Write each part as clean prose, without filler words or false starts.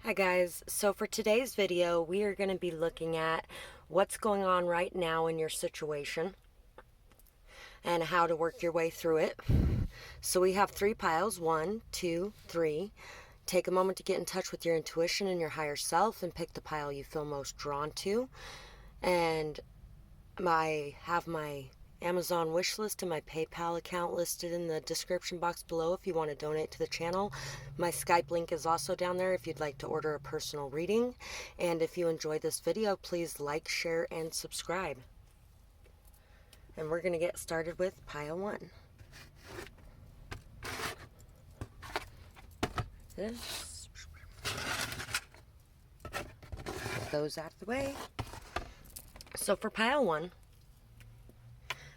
Hi guys, so for today's video we are going to be looking at what's going on right now in your situation and how to work your way through it. So we have 3 piles, 1, 2, 3. Take a moment to get in touch with your intuition and your higher self and pick the pile you feel most drawn to. And I have my Amazon wish list and my PayPal account listed in the description box below if you want to donate to the channel. My Skype link is also down there if you'd like to order a personal reading. And if you enjoyed this video, please like, share, and subscribe. And we're going to get started with pile 1. This. Get those out of the way. So for pile 1,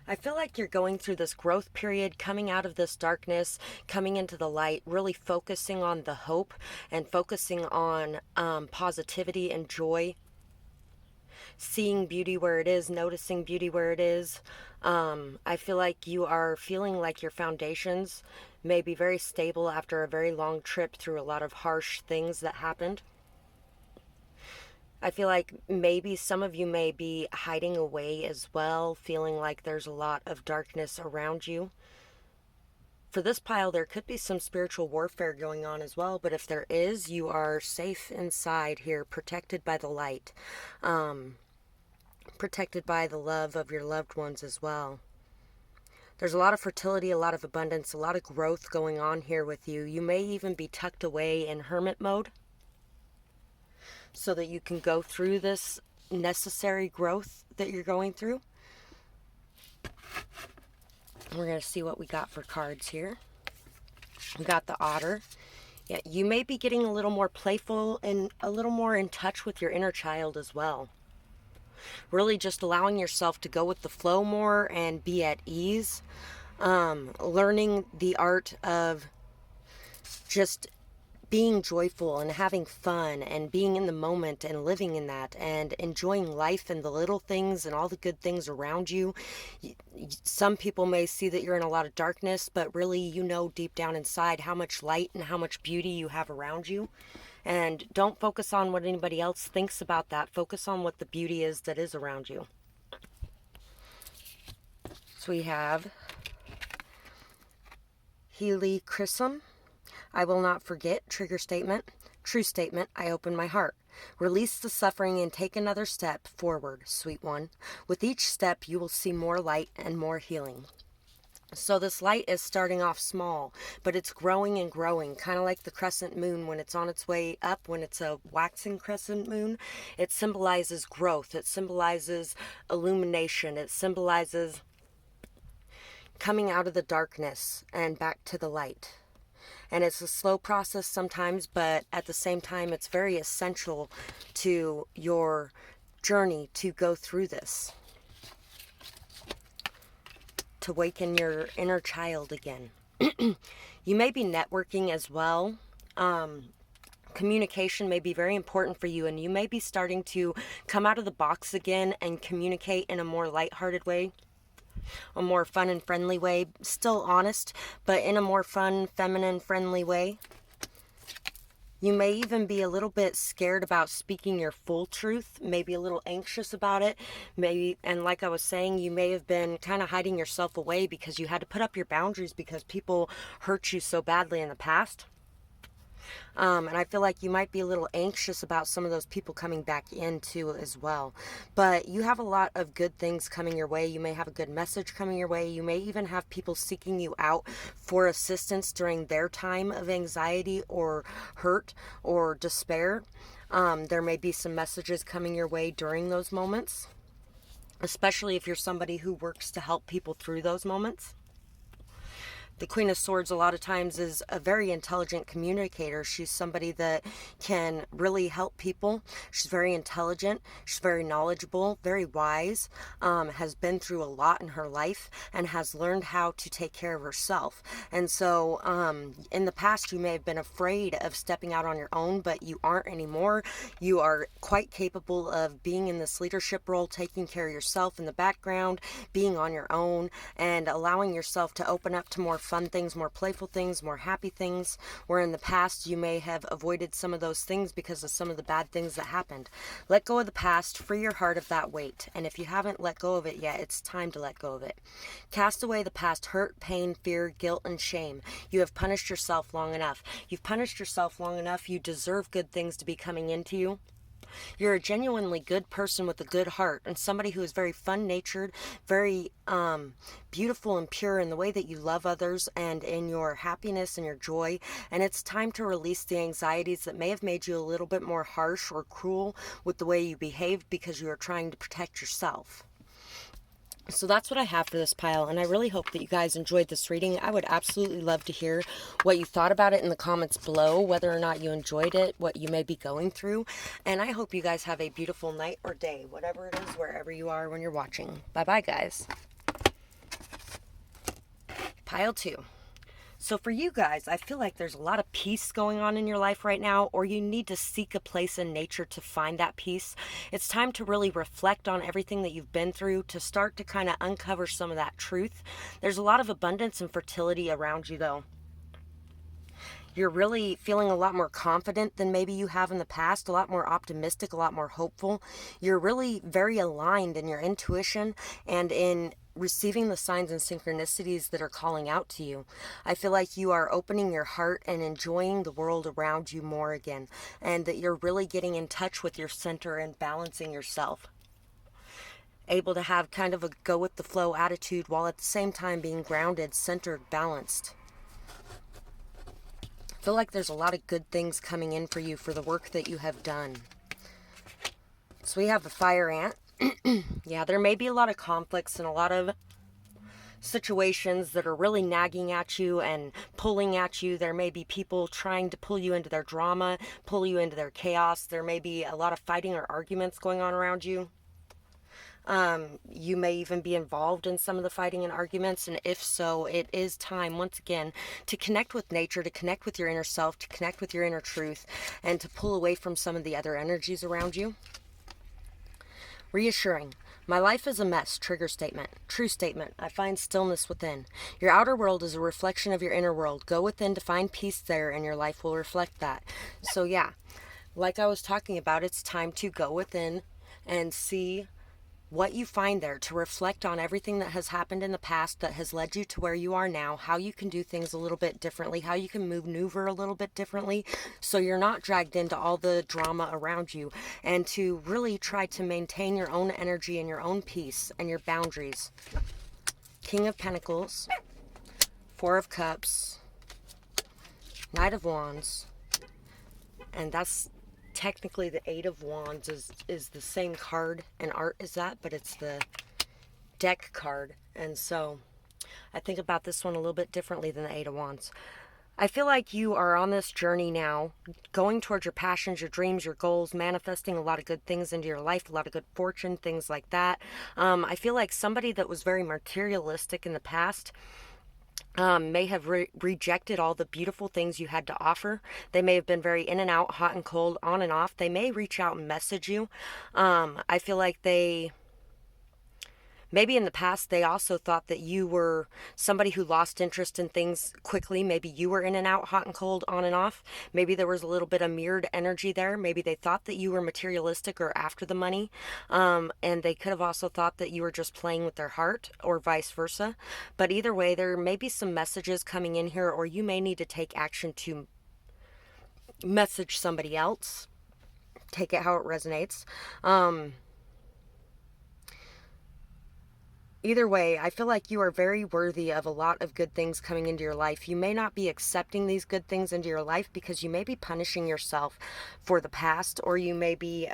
I feel like you're going through this growth period, coming out of this darkness, coming into the light, really focusing on the hope and focusing on positivity and joy, seeing beauty where it is, noticing beauty where it is. I feel like you are feeling like your foundations may be very stable after a very long trip through a lot of harsh things that happened. I feel like maybe some of you may be hiding away as well, feeling like there's a lot of darkness around you. For this pile, there could be some spiritual warfare going on as well, but if there is, you are safe inside here, protected by the light, protected by the love of your loved ones as well. There's a lot of fertility, a lot of abundance, a lot of growth going on here with you. You may even be tucked away in hermit mode, so that you can go through this necessary growth that you're going through. We're going to see what we got for cards here. We got the otter. Yeah, you may be getting a little more playful and a little more in touch with your inner child as well. Really just allowing yourself to go with the flow more and be at ease. Learning the art of just being joyful and having fun and being in the moment and living in that and enjoying life and the little things and all the good things around you. Some people may see that you're in a lot of darkness, but really you know deep down inside how much light and how much beauty you have around you. And don't focus on what anybody else thinks about that. Focus on what the beauty is that is around you. So we have Healy Chrism. I will not forget. Trigger statement. True statement. I open my heart. Release the suffering and take another step forward, sweet one. With each step, you will see more light and more healing. So this light is starting off small, but it's growing and growing, kind of like the crescent moon when it's on its way up, when it's a waxing crescent moon. It symbolizes growth. It symbolizes illumination. It symbolizes coming out of the darkness and back to the light. And it's a slow process sometimes, but at the same time, it's very essential to your journey to go through this, to waken your inner child again. You may be networking as well. Communication may be very important for you, and you may be starting to come out of the box again and communicate in a more lighthearted way. A more fun and friendly way, still honest, but in a more fun, feminine, friendly way. You may even be a little bit scared about speaking your full truth, maybe a little anxious about it, maybe, and like I was saying, you may have been kind of hiding yourself away because you had to put up your boundaries because people hurt you so badly in the past. And I feel like you might be a little anxious about some of those people coming back in too as well. But you have a lot of good things coming your way. You may have a good message coming your way. You may even have people seeking you out for assistance during their time of anxiety or hurt or despair. There may be some messages coming your way during those moments, especially if you're somebody who works to help people through those moments. The Queen of Swords a lot of times is a very intelligent communicator. She's somebody that can really help people. She's very intelligent. She's very knowledgeable, very wise, has been through a lot in her life and has learned how to take care of herself. And so in the past, you may have been afraid of stepping out on your own, but you aren't anymore. You are quite capable of being in this leadership role, taking care of yourself in the background, being on your own, and allowing yourself to open up to more fun things, more playful things, more happy things, where in the past you may have avoided some of those things because of some of the bad things that happened. Let go of the past, free your heart of that weight, and if you haven't let go of it yet, it's time to let go of it. Cast away the past hurt, pain, fear, guilt, and shame. You have punished yourself long enough. You've punished yourself long enough. You deserve good things to be coming into you. You're a genuinely good person with a good heart, and somebody who is very fun-natured, very beautiful and pure in the way that you love others and in your happiness and your joy. And it's time to release the anxieties that may have made you a little bit more harsh or cruel with the way you behaved because you are trying to protect yourself. So that's what I have for this pile, and I really hope that you guys enjoyed this reading. I would absolutely love to hear what you thought about it in the comments below, whether or not you enjoyed it, what you may be going through, and I hope you guys have a beautiful night or day, whatever it is, wherever you are when you're watching. Bye-bye, guys. Pile 2. So for you guys, I feel like there's a lot of peace going on in your life right now, or you need to seek a place in nature to find that peace. It's time to really reflect on everything that you've been through, to start to kind of uncover some of that truth. There's a lot of abundance and fertility around you, though. You're really feeling a lot more confident than maybe you have in the past, a lot more optimistic, a lot more hopeful. You're really very aligned in your intuition and in receiving the signs and synchronicities that are calling out to you. I feel like you are opening your heart and enjoying the world around you more again, and that you're really getting in touch with your center and balancing yourself. Able to have kind of a go with the flow attitude while at the same time being grounded, centered, balanced. I feel like there's a lot of good things coming in for you for the work that you have done. So we have a fire ant. Yeah, there may be a lot of conflicts and a lot of situations that are really nagging at you and pulling at you. There may be people trying to pull you into their drama, pull you into their chaos. There may be a lot of fighting or arguments going on around you. You may even be involved in some of the fighting and arguments, and if so, it is time once again to connect with nature, to connect with your inner self, to connect with your inner truth, and to pull away from some of the other energies around you. Reassuring. My life is a mess. Trigger statement. True statement. I find stillness within. Your outer world is a reflection of your inner world. Go within to find peace there, and your life will reflect that. So yeah, like I was talking about, it's time to go within and see what you find there, to reflect on everything that has happened in the past that has led you to where you are now, how you can do things a little bit differently, how you can maneuver a little bit differently so you're not dragged into all the drama around you, and to really try to maintain your own energy and your own peace and your boundaries. King of Pentacles, Four of Cups, Knight of Wands, and that's technically the Eight of Wands is the same card and art as that, but it's the deck card. And so I think about this one a little bit differently than the Eight of Wands. I feel like you are on this journey now, going towards your passions, your dreams, your goals, manifesting a lot of good things into your life, a lot of good fortune, things like that. I feel like somebody that was very materialistic in the past may have rejected all the beautiful things you had to offer. They may have been very in and out, hot and cold, on and off. They may reach out and message you. I feel like maybe in the past they also thought that you were somebody who lost interest in things quickly. Maybe you were in and out, hot and cold, on and off. Maybe there was a little bit of mirrored energy there. Maybe they thought that you were materialistic or after the money. And they could have also thought that you were just playing with their heart, or vice versa. But either way, there may be some messages coming in here, or you may need to take action to message somebody else. Take it how it resonates. Either way, I feel like you are very worthy of a lot of good things coming into your life. You may not be accepting these good things into your life because you may be punishing yourself for the past, or you may be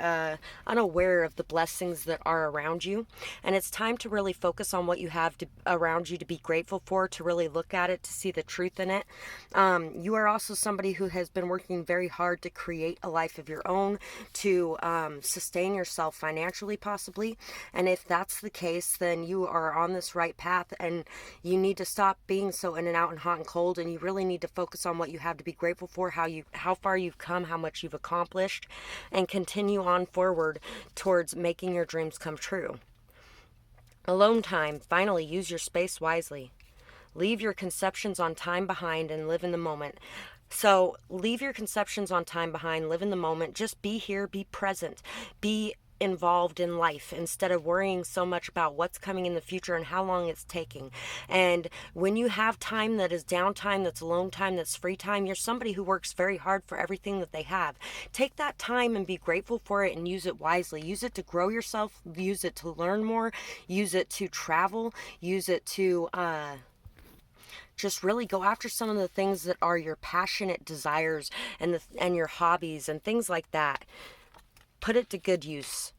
unaware of the blessings that are around you. And it's time to really focus on what you have around you to be grateful for, to really look at it, to see the truth in it. You are also somebody who has been working very hard to create a life of your own, to sustain yourself financially possibly. And if that's the case, then you are on this right path, and you need to stop being so in and out and hot and cold, and you really need to focus on what you have to be grateful for, how far you've come, how much you've accomplished, and continue on forward towards making your dreams come true. Alone time. Finally, use your space wisely. Leave your conceptions on time behind and live in the moment. So leave your conceptions on time behind, live in the moment. Just be here, be present, be involved in life instead of worrying so much about what's coming in the future and how long it's taking. And when you have time that is downtime, that's alone time, that's free time, you're somebody who works very hard for everything that they have. Take that time and be grateful for it and use it wisely. Use it to grow yourself, use it to learn more, use it to travel, use it to just really go after some of the things that are your passionate desires and your hobbies and things like that. Put it to good use.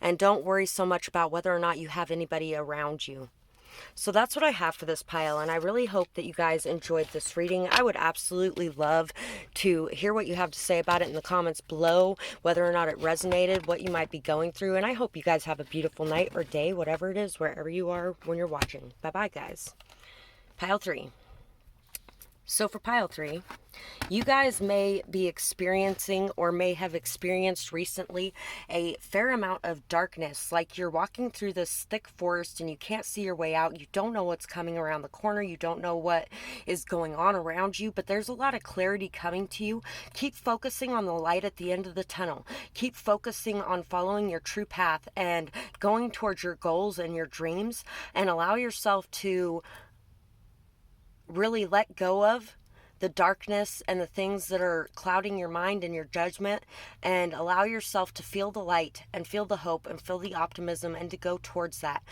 And don't worry so much about whether or not you have anybody around you. So that's what I have for this pile, and I really hope that you guys enjoyed this reading. I would absolutely love to hear what you have to say about it in the comments below, whether or not it resonated, what you might be going through, and I hope you guys have a beautiful night or day, whatever it is, wherever you are when you're watching. Bye-bye, guys. Pile 3. So for pile 3, you guys may be experiencing or may have experienced recently a fair amount of darkness, like you're walking through this thick forest and you can't see your way out. You don't know what's coming around the corner. You don't know what is going on around you, but there's a lot of clarity coming to you. Keep focusing on the light at the end of the tunnel. Keep focusing on following your true path and going towards your goals and your dreams, and allow yourself to really let go of the darkness and the things that are clouding your mind and your judgment, and allow yourself to feel the light and feel the hope and feel the optimism and to go towards that.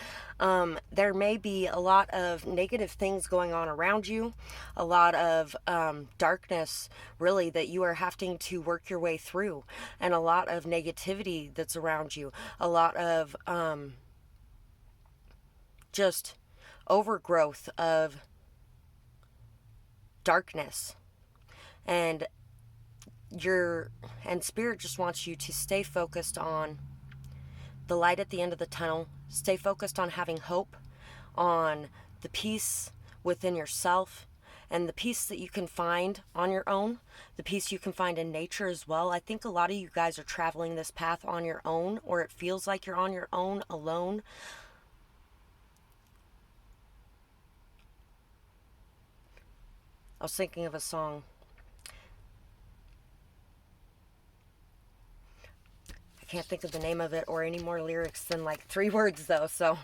There may be a lot of negative things going on around you, a lot of darkness really that you are having to work your way through, and a lot of negativity that's around you, a lot of just overgrowth of darkness, and spirit just wants you to stay focused on the light at the end of the tunnel. Stay focused on having hope, on the peace within yourself, and the peace that you can find on your own, the peace you can find in nature as well. I think a lot of you guys are traveling this path on your own, or it feels like you're on your own, alone. I was thinking of a song. I can't think of the name of it or any more lyrics than like 3 words though, so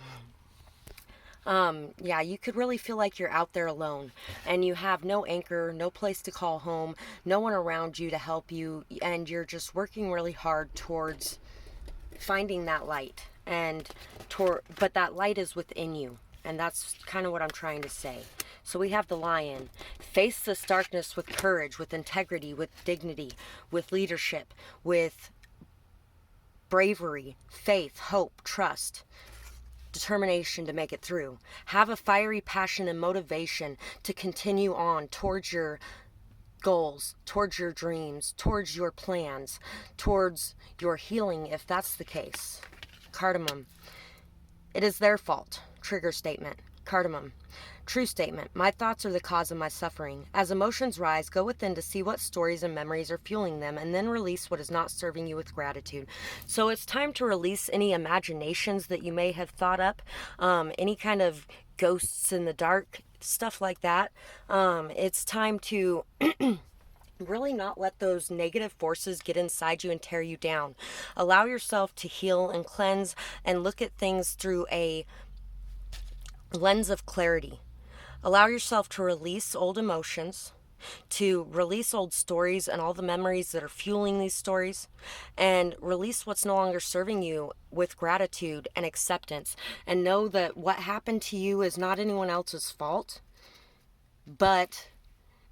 yeah, you could really feel like you're out there alone and you have no anchor, no place to call home, no one around you to help you, and you're just working really hard towards finding that light, but that light is within you, and that's kind of what I'm trying to say. So we have the Lion. Face this darkness with courage, with integrity, with dignity, with leadership, with bravery, faith, hope, trust, determination to make it through. Have a fiery passion and motivation to continue on towards your goals, towards your dreams, towards your plans, towards your healing if that's the case. Cardamom. It is their fault. Trigger statement. Cardamom. True statement. My thoughts are the cause of my suffering. As emotions rise, go within to see what stories and memories are fueling them, and then release what is not serving you with gratitude. So it's time to release any imaginations that you may have thought up, any kind of ghosts in the dark, stuff like that. It's time to really not let those negative forces get inside you and tear you down. Allow yourself to heal and cleanse and look at things through a lens of clarity. Allow yourself to release old emotions, to release old stories and all the memories that are fueling these stories, and release what's no longer serving you with gratitude and acceptance, and know that what happened to you is not anyone else's fault, and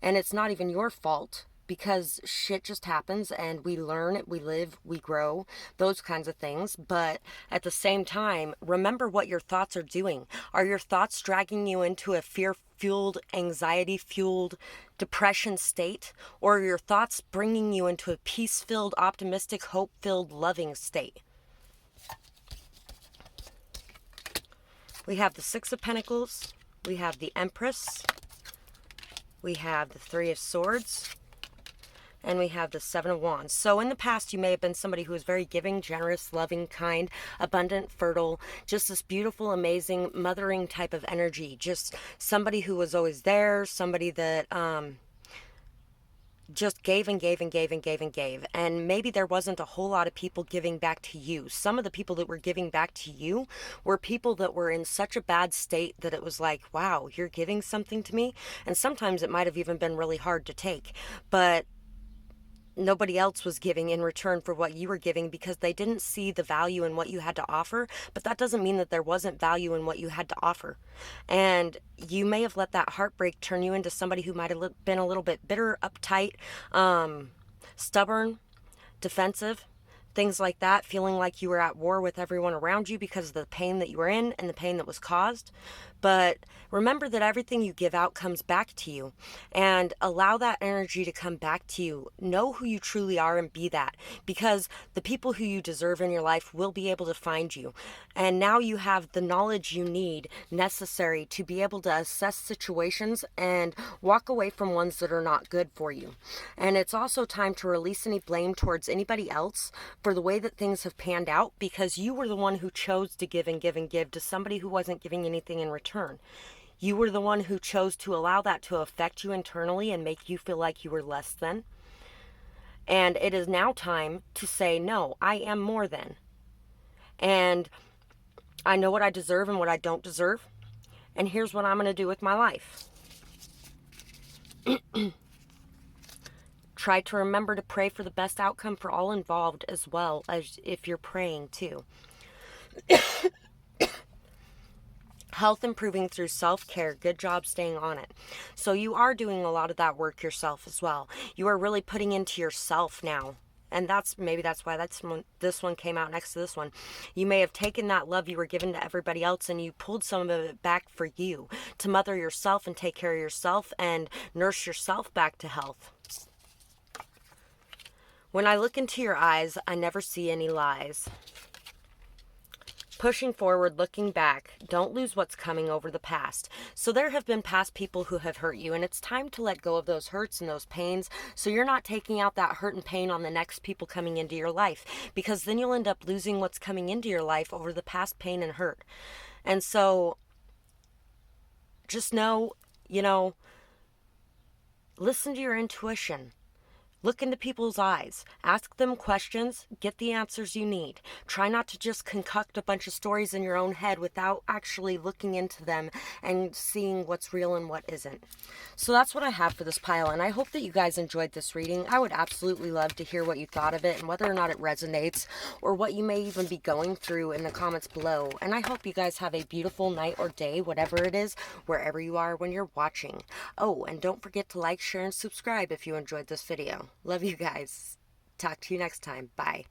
it's not even your fault, because shit just happens and we learn, we live, we grow, those kinds of things. But at the same time, remember what your thoughts are doing. Are your thoughts dragging you into a fear-fueled, anxiety-fueled, depression state? Or are your thoughts bringing you into a peace-filled, optimistic, hope-filled, loving state? We have the Six of Pentacles. We have the Empress. We have the Three of Swords. and we have the Seven of Wands. So in the past, you may have been somebody who was very giving, generous, loving, kind, abundant, fertile, just this beautiful, amazing, mothering type of energy. Just somebody who was always there, somebody that just gave and gave and gave and gave and gave. And maybe there wasn't a whole lot of people giving back to you. Some of the people that were giving back to you were people that were in such a bad state that it was like, wow, you're giving something to me. And sometimes it might have even been really hard to take. But nobody else was giving in return for what you were giving because they didn't see the value in what you had to offer. But that doesn't mean that there wasn't value in what you had to offer. And you may have let that heartbreak turn you into somebody who might have been a little bit bitter, uptight, stubborn, defensive, things like that, feeling like you were at war with everyone around you because of the pain that you were in and the pain that was caused. But remember that everything you give out comes back to you, and allow that energy to come back to you. Know who you truly are and be that, because the people who you deserve in your life will be able to find you. And now you have the knowledge you need necessary to be able to assess situations and walk away from ones that are not good for you. And it's also time to release any blame towards anybody else for the way that things have panned out, because you were the one who chose to give and give and give to somebody who wasn't giving anything in return. You were the one who chose to allow that to affect you internally and make you feel like you were less than. And it is now time to say, no, I am more than. And I know what I deserve and what I don't deserve. And here's what I'm going to do with my life. Try to remember to pray for the best outcome for all involved, as well as if you're praying too. Health improving through self-care. Good job staying on it. So you are doing a lot of that work yourself as well. You are really putting into yourself now. And that's why this one came out next to this one. You may have taken that love you were given to everybody else and you pulled some of it back for you, to mother yourself and take care of yourself and nurse yourself back to health. When I look into your eyes, I never see any lies. Pushing forward, looking back, don't lose what's coming over the past. So there have been past people who have hurt you, and it's time to let go of those hurts and those pains, so you're not taking out that hurt and pain on the next people coming into your life, because then you'll end up losing what's coming into your life over the past pain and hurt. And so just know, listen to your intuition. Look into people's eyes. Ask them questions. Get the answers you need. Try not to just concoct a bunch of stories in your own head without actually looking into them and seeing what's real and what isn't. So that's what I have for this pile, and I hope that you guys enjoyed this reading. I would absolutely love to hear what you thought of it and whether or not it resonates, or what you may even be going through in the comments below. And I hope you guys have a beautiful night or day, whatever it is, wherever you are when you're watching. Oh, and don't forget to like, share, and subscribe if you enjoyed this video. Love you guys. Talk to you next time. Bye.